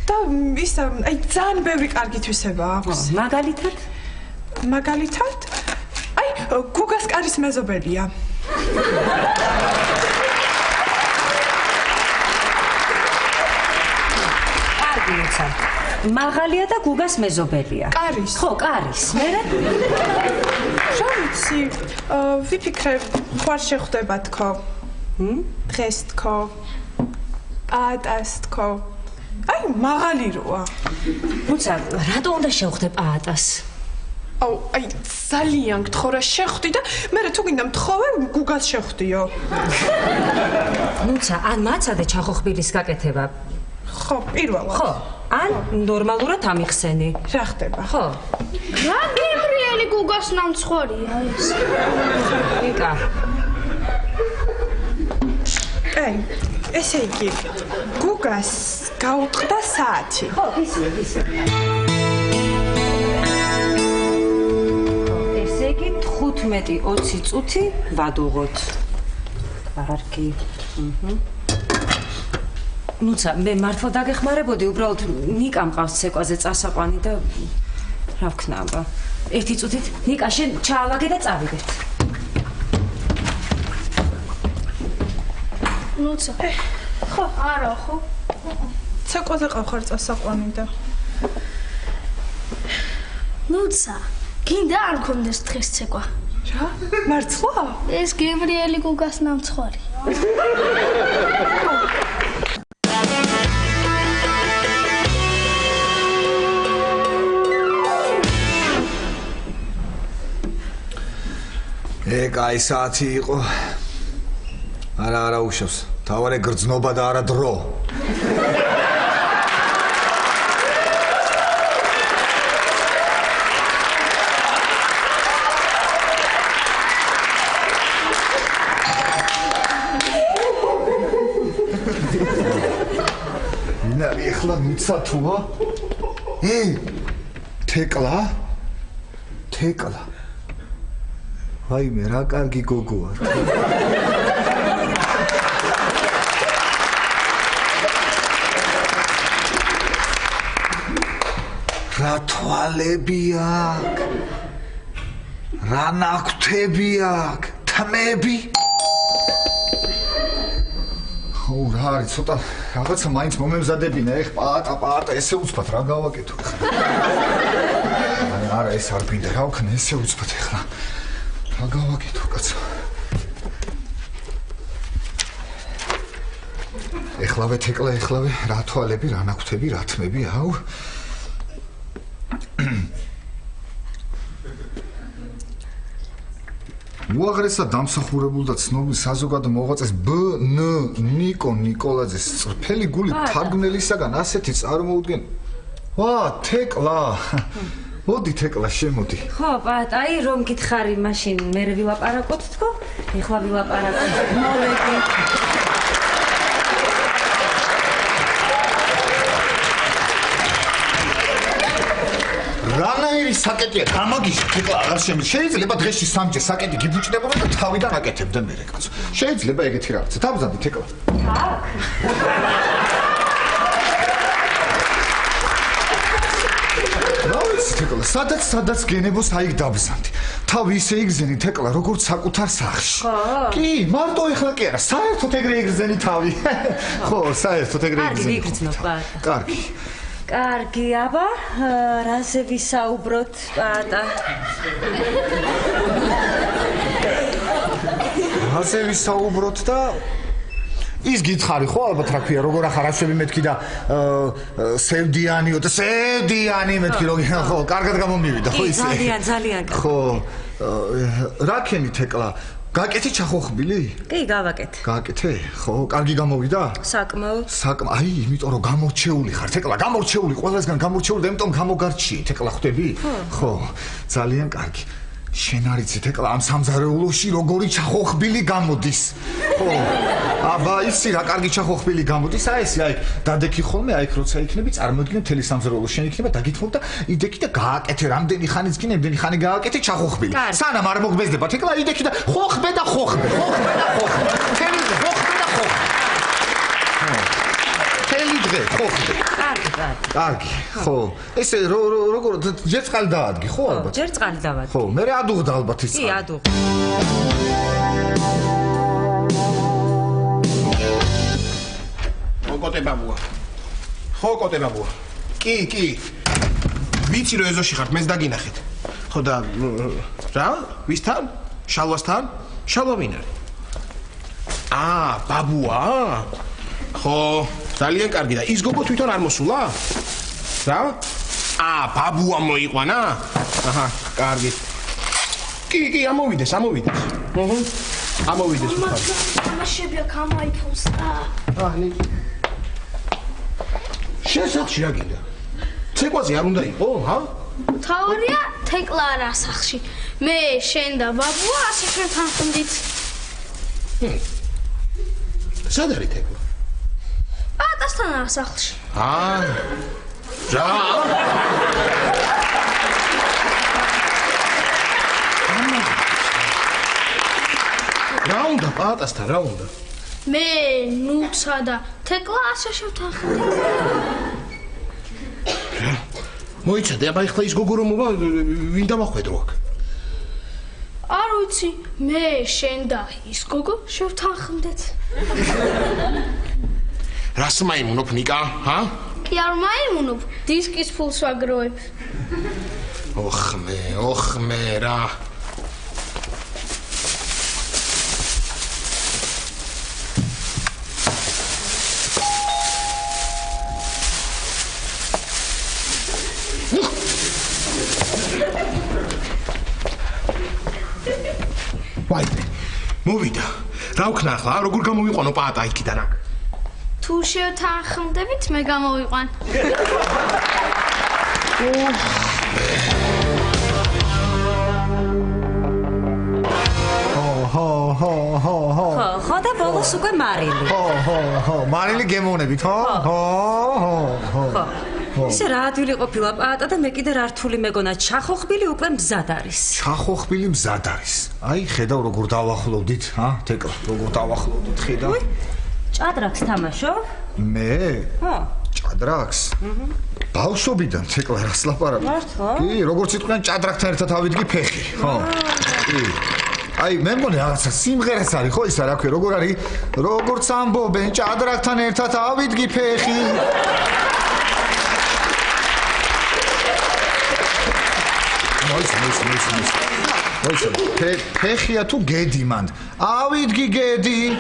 და ის აი ძალიან ბევრი კარგი თვისება აქვს. მაგალითად? მაგალითად? აი გუგას კარის მეზობელია. არგიუცა. მაღალია და გუგას მეზობელია. კარის. ხო, კარის. მერე? რა ვიცი, ვიფიქრე, ხوار შეხვდება თქო. დღეს თქო. პაატას თქო. აი, მაღალი როა. უცა, რატო უნდა შევხვდე პაატას? აუ, აი, ძალიან გთხოვ რა შეხვდი და მე თუ გინდა მთხოვე, გუგას შეხვდიო. უცა, ან მაცადე ჩახოხბილის გაკეთება. ხო, პირველად. ხო, ან ნორმალურად ამიხსენი. რა ხდება? ხო. რა გემრიელი გუგას ნამცხვარია ეს. ნიკა. აი, ესე იგი, გუგას გაუტყდა საათი. ხო, ისე. ესე იგი 15-20 წუთი ვადუღოთ. კარგი. ნუცა, მე მართლა დაგეხმარებოდი, უბრალოდ ნიკა მყავს ცეკვაზე წასაყვანი და რა ვქნა აბა. 1 წუთით ნიკა შენ ჩაავაგე და წავიდეთ. ნუცა. ხო, არა ხო. ცეკვაზე ყავ წასაყვანი და ნუცა. გინდა არ გქონდეს დღეს ცეკვა. რა? მართლა? ეს გემრიელი გუგას ნამცხვარი. კაი საათი იყო. არა უშავს. თავარი გრძნობა და არა დრო. ნა ეხლა ნუცა თუა? თეკლა? აი მე რა კარგი გოგოა. რა თვალები აქვს? რა ნაკვთები აქვს? თმები? ხო რა არის ცოტა რაღაცა მაინც მომემზადებინა ეხ პაატა ესე უცბად რა გავაკეთო. არა ეს არ მინდა რა ვქნა ესე უცბად ეხლა. რა გავაკეთო კაცო? ეხლავე თეკლა ეხლავე რა თვალები, რა ნაკვთები, რა თმები, აუ. უაღრესად დამსახურებულ და ცნობილ საზოგადო მოღვაწეს ბ.ნ. ნიკო ნიკოლაძეს წრფელი გული თარგმნელისაგან ასეთი წარმოუდგენ. ვა, თეკლა. მოდი თეკლა შემოდი. ხო, პატაი, რომ გითხარი, მაშინ მე ვილაპარაკოთ თქო? ეხლა ვილაპარაკოთ. მოვედი. რანაირი საკეტია გამაგიში თეკლა აღარ შეიძლება დღეში სამჯერ საკეტი გიბუჭდებოდა და თავიდან აკეთებდა მე კაცო. შეიძლება ეგეთი რაღაცა. თავზანდი თეკლა. აქ. თეკლა, სადაც გენებო საიქ დაბზანდი. თავი ისე იგზენი თეკლა, როგორც საკუთარ სახლში. კი, მარტო ეხლა კი არა, საერთოდ ეგრე იგზენი თავი. ხო, საერთოდ ეგრე იგზენი. კარგი, ვიგრძნო, პატა. კარგი. კარგი, აბა, რაზე ვისაუბროთ, პატა? რაზე ვისაუბროთ და ის გითხარი ხო ალბათ რა ქვია როგორ ახარ აშვები მეთქი და სევდიანიო და სევდიანი მეთქი როგორ ხო კარგად გამომივიდა ხო ისე ძალიან ხო რა ქენი თეკლა გაკეთე ჩახოხბილი? კი, გავაკეთე. გააკეთე? ხო, კარგი გამოვიდა? საკმაოდ. აი, იმიტომ რომ გამორჩეული ხარ, თეკლა, გამორჩეული, ყველასგან გამორჩეული და იმიტომ გამოგარჩი, თეკლა ხვდები? ხო, ძალიან კარგი. შენ არ იცით ეკლა ამ სამზარეულოში როგორი ჩახოხბილი გამოდის. ხო. აბა ისი რა კარგი ჩახოხბილი გამოდის. აი ესე აი დადექი ხოლმე აი როცა იქნები წარმოიდგინე მთელი სამზარეულო შენ იქნება დაგითხოვ და იდექი და გააკეთე რამდენი ხანიც კი ნებდენი ხანი გააკეთე ჩახოხბილი. სანამ არ მოგბეზდებათ ეკლა იდექი და ხოხბე და ხოხბე. თელი ხოხბე და ხოხბე. თელი დღე ხოხბე. კარგი, ხო. ესე როგორ ჯერ წყალი დაადგი, ხო ალბათ? ჯერ წყალი დავადგი. ხო, მე ადუღდა ალბათ ის წყალი. კი, ადუღდა. კოტე ბაბუა. ხო, კოტე ბაბუა. კი. ვიცი რომ ეზოში ხართ, მეც დაგინახეთ. ხო და რა? ვისთან? შალვასთან? შალვა ვინ არის? ბაბუა? ხო, ძალიან კარგი და ის გოგო თვითონ არ მოსულა? რა? ბაბუა მოიყვანა? აჰა, კარგი. კი, ამოვიდეს. ამოვიდეს უხარ. მაშებია გამაიფოს. ნიკი. შენ სახში რა გინდა? ცეკვაზე არ უნდა იყო, ჰა? თავია თეკლა არა სახში. მე, შენ და ბაბუა ასე შენთან ხდით. სად არის თეკლა? პატასთან არა სახლში. რა? რა უნდა პატასთან, რა უნდა? მე, ნუცა და თეკლა ასე შევთან ხდით. მოიცადე, აბა ეხლა ის გოგო რომ მოვა, ვინ დამახვედრო აქ? არ ვიცი, მე, შენ და ის გოგო შევთან ხდით. რას მაიმუნობ ნიკა, ჰა? კი არ მაიმუნობ, დისკის ფულს ვაგროვებ. ოხმე რა. ვაიმე, მოვიდა. რა ვქნა ახლა, როგორ გამოვიყვანო პაატა იქიდან აქ? თუ შევთან ხდებით, მე გამოვიყვან. ხო და ბოლოს უკვე მარილი. ხო, მარილი გემოვნებით, ხო? ისე რა ადვილი ყოფილა პაატა და მე კიდე რართული მეგონა ჩახოხბილი უკვე მზად არის. ჩახოხბილი მზად არის. აი, ხედავ როგორ დავახლოვდით, ჰა? თეკლა, როგორ დავახლოვდით, ხედავ. ჭადრაკს თამაშობ? მე? ხო. ჭადრაკს? ბავშვობიდან თეკლა რას ლაპარაკობ? მართლა? კი, როგორც იყვნენ ჭადრაკთან ერთად ავიდგი ფეხი, ხო? კი. აი, მე მგონი რაღაცა სიმღერაც არის, ხო ისა რა ქვია, როგორ არის? როგორც ამბობენ, ჭადრაკთან ერთად ავიდგი ფეხი. მოიცადე, ფეხია თუ გედი მან? ავიდგი გედი.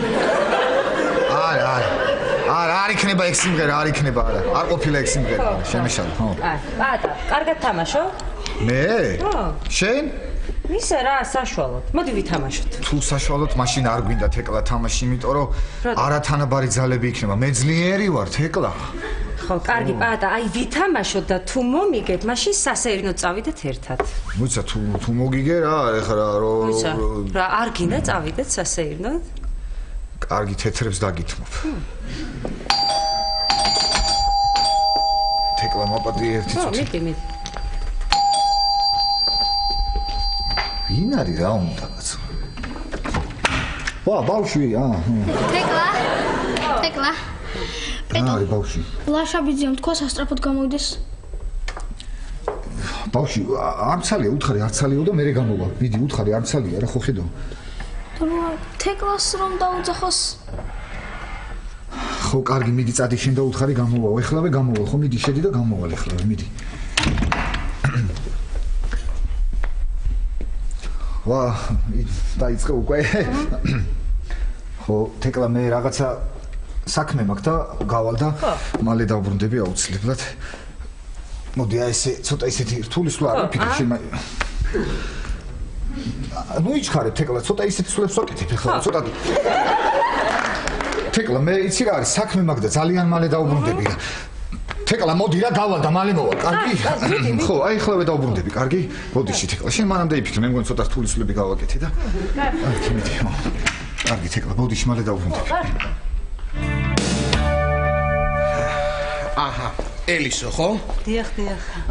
არ იქნება ეგ სიმღერა, არ იქნება, არ ყოფილა ეგ სიმღერა, შემეშალა, ხო. პაატა, კარგად თამაშობ? მე? შენ? ისე რა, საშუალოდ. მოდი ვითამაშოთ. თუ საშუალოდ, მაშინ არ გვინდა თეკლა თამაში, იმიტომ რომ არათანაბარი ძალები იქნება. მე ძლიერი ვარ, თეკლა. ხო, კარგი პაატა, აი ვითამაშოთ და თუ მომიგეთ, მაშინ სასეირნოდ წავიდეთ ერთად. მოიცა, თუ მოგიგე რა, ეხლა მოიცა, რა არ გინდა წავიდეთ სასეირნოდ? კარგი თეთრებს დაგითმობ. თეკლა მოპატი ერთი წუთი. მიდი. ვინ არის რა უნდა კაცო? ბავშვი, თეკლა. რა არის ბავშვი? ლაშაბიძემ თქვა სასტრაფოდ გამოვიდეს. ბავშვი, არცალია, უთხარი არცალიო და მე გამოვა. მიდი, უთხარი არცალია, რა ხო ხედავ? თეკლას რომ დაუძახოს. ხო, კარგი, მიდი წადი შენ და უთხარი გამოვა. ეხლავე გამოვა, ხო, მიდი, შედი და გამოვა ეხლავე, მიდი. ვა, დაიწყე უკვე. ხო, თეკლა მე რაღაცა საქმე მაქვს და გავალ და მალე დავბრუნდები აუცილებლად. მოდი აი ესე ცოტა ისეთი რთული სვლა არ ვიფიქრე შენ. ნუ იჩქარე თეკლა ცოტა ისეთი სვლებს ვაკეთებ ახლა ცოტა. თეკლა მე იცი რა არის საქმე მაქვს და ძალიან მალე დავბრუნდები. თეკლა მოდი რა გავალ და მალე მოვალ. კარგი? ხო, აი ახლავე დავბრუნდები, კარგი? მოდიში თეკლა. შენ მანამდე იფიქრე, მე მგონი ცოტა რთულისვლები გავაკეთე და. კარგი თეკლა, მოდიში მალე დავბრუნდები. აჰა, ელისო, ხო? დიახ.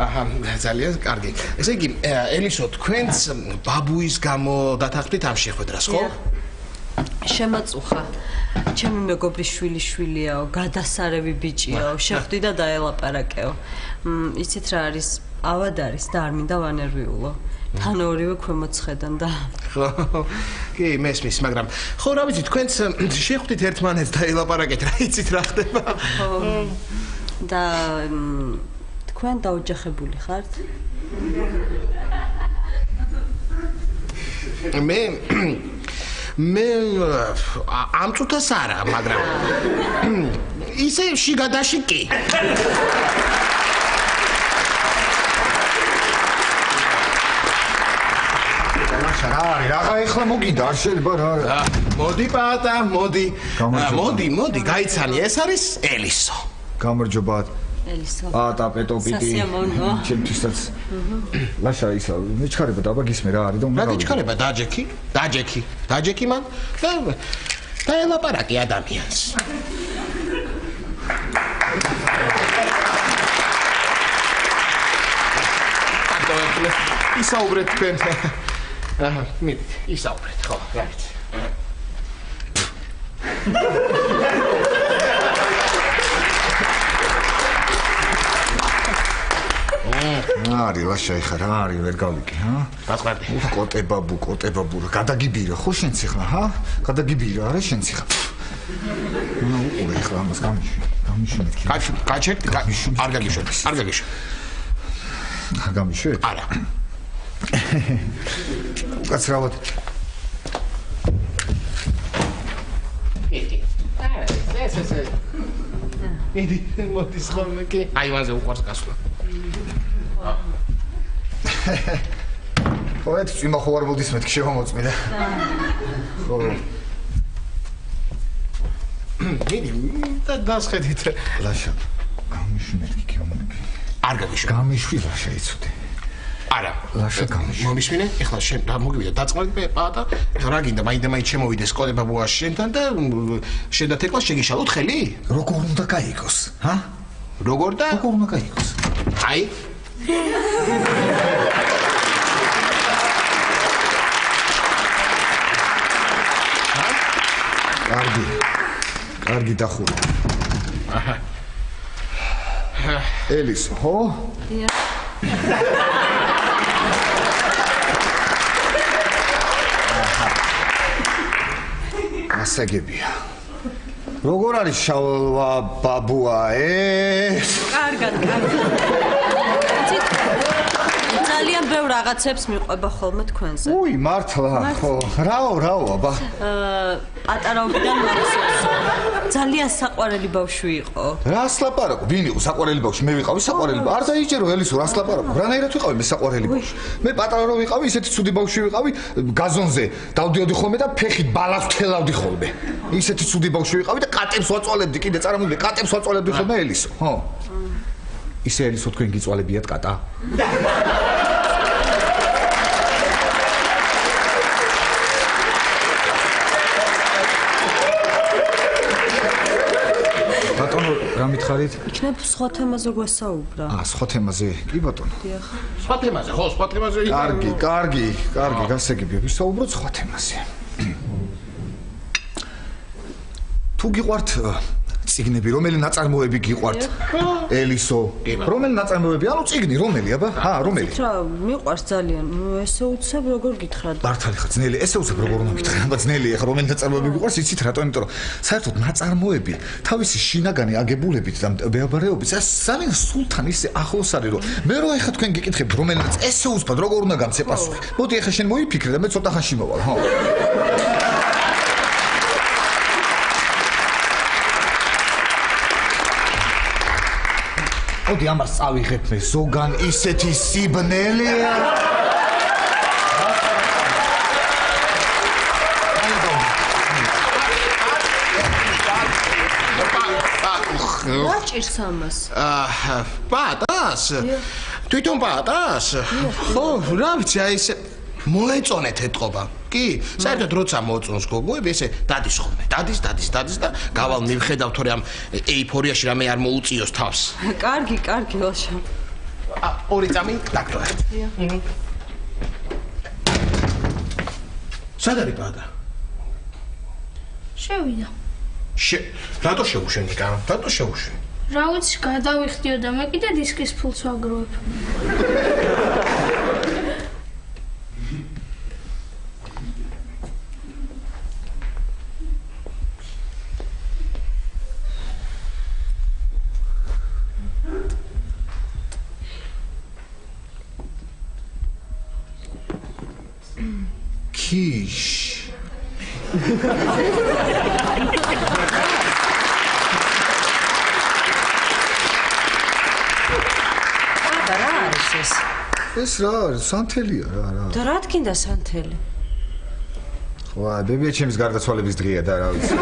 აჰა, ძალიან კარგი. ესე იგი, ელისო, თქვენც ბაბუის გამო დათანხმდით ამ შეხვედრას, ხო? შემაწუხა. ჩემი მეგობრის შვილიაო, გადასარევი ბიჭიაო, შეხვდი და დაელაპარაკეო. იცით რა არის? ავად არის და არ მინდა ვანერვიულო. თან ორივე ქვემოცხედან და ხო, კი, მესმის, მაგრამ ხო, რა ვიცი, თქვენც შეხვდით ერთმანეთს და ელაპარაკეთ, რა იცით რა ხდება? და თქვენ დაოჯახებული ხართ? მე ამ წუთას არა, მაგრამ ისე შიგადაში კი. რა ეხლა მოგიდა არ შეიძლება რა. მოდი პატა, მოდი, გაიცანი, ეს არის ელისო. გამარჯობა. ელისო. პატა პეტოპიტი. სასიამოვნოა. ჩემთვისაც. ლაშა ისა, მეჩქარება და აბა გისმე რა არის და უნდა რა გიჩქარება, დაჯექი მან და ელაპარაკი ადამიანს. ისაუბრეთ თქვენ. აჰა, ისაუბრეთ, ხო, რა ვიცი. არი ლაშა ეხა რა არის ვერ გავიკი, ჰა? გასყვარდი. კოტებაბუ, გადაგიბირა ხო შენც ეხლა, ჰა? გადაგიბირა არა შენც ეხლა. ნუ უყურე ეხლა ამას გამიშვი მეთქი. გაჩერდი, არ გაგიშვები. არ გამიშვები? არა. კაცრავად. ეს. იდი, მოდის ხოლმე კი. აივანზე უყვარს გასვლა. ხო, ეს წიმა ხო არ მოდის მეთქი შემოწმიდა. ხო. მიდი, და დასხედით. ლაშა. გამიშვი მეთქი გეუბნები. არ გაგიშვი. გამიშვი ლაშა იცოდე. არა, ლაშა გამიშვი. მომისმინე, ეხლა შენ რა მოგივიდა დაწყმარდი მე პატა, ეხლა რა გინდა მაინდა შემოვიდეს კოდება ბუაში შენთან და შენ და თეკლას შეგიშალოთ ხელი? როგორ უნდა გაიგოს, ჰა? როგორ უნდა გაიგოს? აი კარგი დახურა. ელისო, ხო? დიახ. ასაგებია. როგორ არის შავა ბაბუა ეს? კარგად. ძალიან ბევრ რაღაცებს მიყვება ხოლმე თქვენზე. უი, მართლა, ხო. რაო, აბა. პატარაობიდან მახსოვს. ძალიან საყვარელი ბავშვი იყო. რას ლაპარაკო? ვინ იყო საყვარელი ბავშვი? მე ვიყავი საყვარელი ბავშვი. არ დაიჯერო ელისო, რას ლაპარაკო? რანაირად ვიყავი მე საყვარელი ბავშვი? მე პატარა რო ვიყავი, ისეთი ცუდი ბავშვი ვიყავი, გაზონზე დავდიოდი ხოლმე და ფეხით ბალავს თელავდი ხოლმე. ისეთი ცუდი ბავშვი ვიყავი და კატებს ვაწვალებდი, კიდე წარმოვიდგინე, კატებს ვაწვალებდი ხოლმე ელისო, ხო? ისე ელისო თქვენ გიწვალებიათ კატა? რა მითხარით? იქნებ სხვა თემაზე გვესაუბრა. სხვა თემაზე? კი ბატონო. დიახ. სხვა თემაზე, ხო, სხვა თემაზე. კარგი, გასაგებია, ვისაუბროთ სხვა თემაზე. თუ გიყვართ წიგნები, რომელი ნაწარმოები გიყვართ? ელისო. რომელი ნაწარმოები? ანუ წიგნი, რომელი, აბა? რომელი? რა, მიყვარს ძალიან. ესე უცებ როგორ გითხრათ? მართალი ხარ, ძნელი, ესე უცებ როგორ უნდა გითხრათ? აბა ძნელი, ახლა რომელი ნაწარმოები გიყვარს, იცით რატო? იმიტომ რომ საერთოდ ნაწარმოები თავისი შინაგანი აგებულებით და მეაბარეობით ძალიან სულთან ისე ახლოს არის, რომ მე რო ახლა თქვენ გიკითხებთ, რომელი ესე უცბად როგორ უნდა გამცე პასუხი. მოდი ახლა შენ მოიფიქრე და მე ცოტა ხანში მოვალ, ხო? მოდი ამას წავიღებ მე ზოგან ისეთი სიბნელეა რა ჭირს ამას? პატას? თვითონ პატას? ხო, რა ვიცი, აი ესე მოეწონეთ ეთყობა. კი, საერთოდ როცა მოწონს გოგოები, ესე დადის ხოლმე. დადის და გავალ მივხედავ თორე ამ ეიფორიაში რამე არ მოუწიოს თავს. კარგი, ლაშა. ორი წამი დაგდოეთ. სად არის პატა? შევიდა. რატო შეუშენი კა? რატო შეუშენი? რა ვიცი, გადავიხდიო და მე კიდე დისკის ფულს ვაგროვებ. Kish. ეს რა არის? სანთელია რა. და რა თქინდა სანთელი? ხო, ბებია ჩემს გარდაცვალების დღეა და რა ვიცი.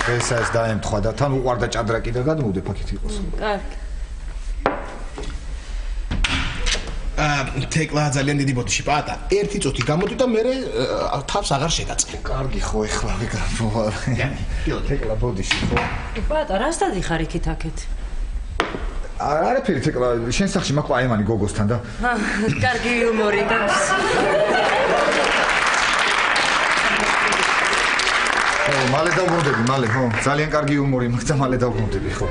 დღესაც დაემთხვა და თან უყარდა ჭადრაკი და გადმოვდე ფაქით იყოს. კარგი. თეკლა ძალიან დიდი ბოდიში პატა. ერთი წუთი გამოდი და მე თავს აღარ შეგაწყენ. კარგი ხო, ეხლა ვიგამოვალ. თეკლა ბოდიში ხო? პატა, რას დადიხარ იქით აქეთ? არაფერი თეკლა, შენ სახში მაქვს აიმანი გოგოსთან და. კარგი იუმორი გაქვს. მალე დავბრუნდები, მალე, ხო? ძალიან კარგი იუმორი მაქვს და მალე დავბრუნდები, ხო?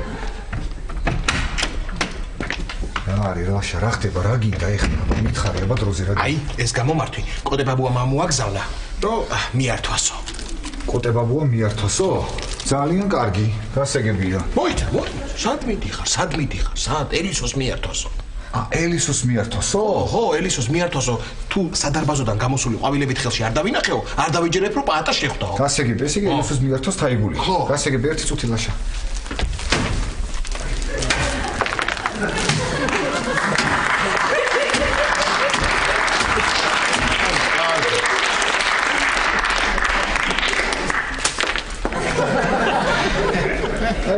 არის რაშა რა ხდება რა გინდა ეხლა მითხარი აბა დროზე რა აი ეს გამომართვი კოტებაბუა მამოაგზავნა და მიართვასო კოტებაბუა მიართვასო ძალიან კარგი გასაგებია მოიცა სად მიდიხარ სად ელისოს მიართვასო ელისოს მიართვასო ხო ელისოს მიართვასო თუ სადარბაზოდან გამოსული ყვავილებით ხელში არ დავინახეო არ დავიჯერებ რომ პატა შეხვდაო გასაგები ესე იგი ელისოს მიართვას თაიგული გასაგები ერთი წუთი ლაშა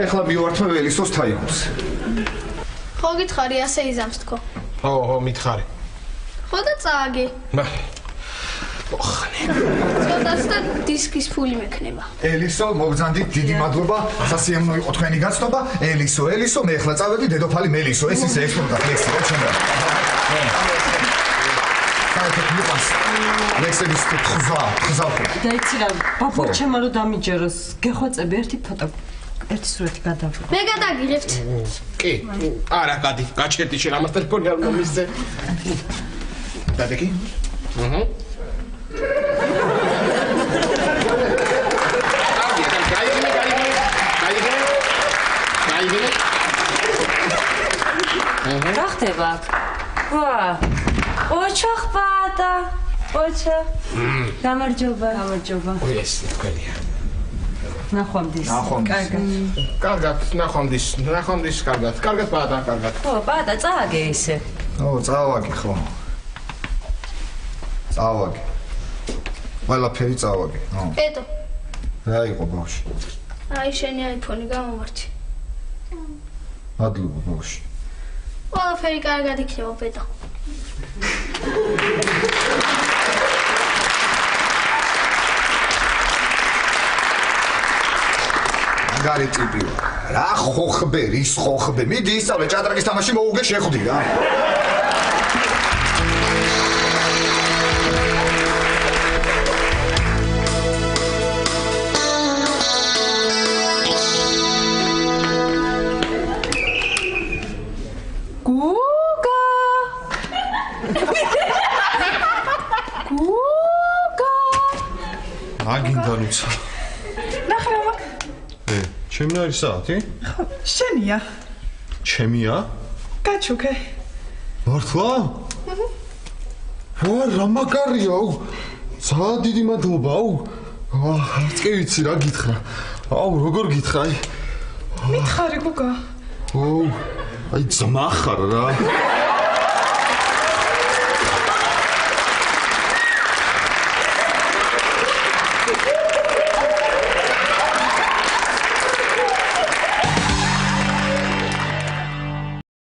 ეხლა მივართმევ ელისოს თაიგულს. ხო გითხარი ასე იზამს თქო. ხო მითხარი. ხო და წააგე. ოხნე. ცოტაც და დისკის ფული მექნება. ელისო მოგზანდით დიდი მადლობა. სასიამოვნო იყო თქვენი გაცნობა. ელისო მე ეხლა წავედი დედოფალი მელისო. ეს ისე ექსპორტა ფლექსი რა ჩემო. ლექსების ხზა. და იცი რა, ბაბურ ჩემო რომ დამიჯეროს, გეხვეწები ერთი ფოტო. ერთი სურათი გადავიღე. მე გადაგიღებთ. კი. არა, გადი. გაჩერდი შენ ამას ტელეფონი არ მომისცე. დადეკი? რა ხდება აქ? ვა! ოჩახ პატა. ოჩა. გამარჯობა. ეს თქვენია. ნახვამდის. კარგად, ნახვამდის, კარგად პატა, კარგად. ხო, პატა, წააგე ისე. ო, წავაგე ხო. წავაგე. ყველაფერი წავაგე. ეტო. რა იყო ბავშვი? აი შენი აიფონი გამომართი. მადლობა ბავშვი. ყველაფერი კარგად იქნება პეტო. გარი ტიპი რა ხოხბე რის ხოხბე მიდი ისწავლე ჭადრაკის თამაში მოუგე შეხვდი რა აგინდა ლუცა ნახე მამა ჩემი არის საათი? ხო, შენია. ჩემია? გაჩუქე. მართლა? რა მაგარია, ძალიან დიდი მადლობა, არც კი ვიცი რა გითხრა. როგორ გითხრა, მითხარი გოგო. აი ძმა ხარ რა.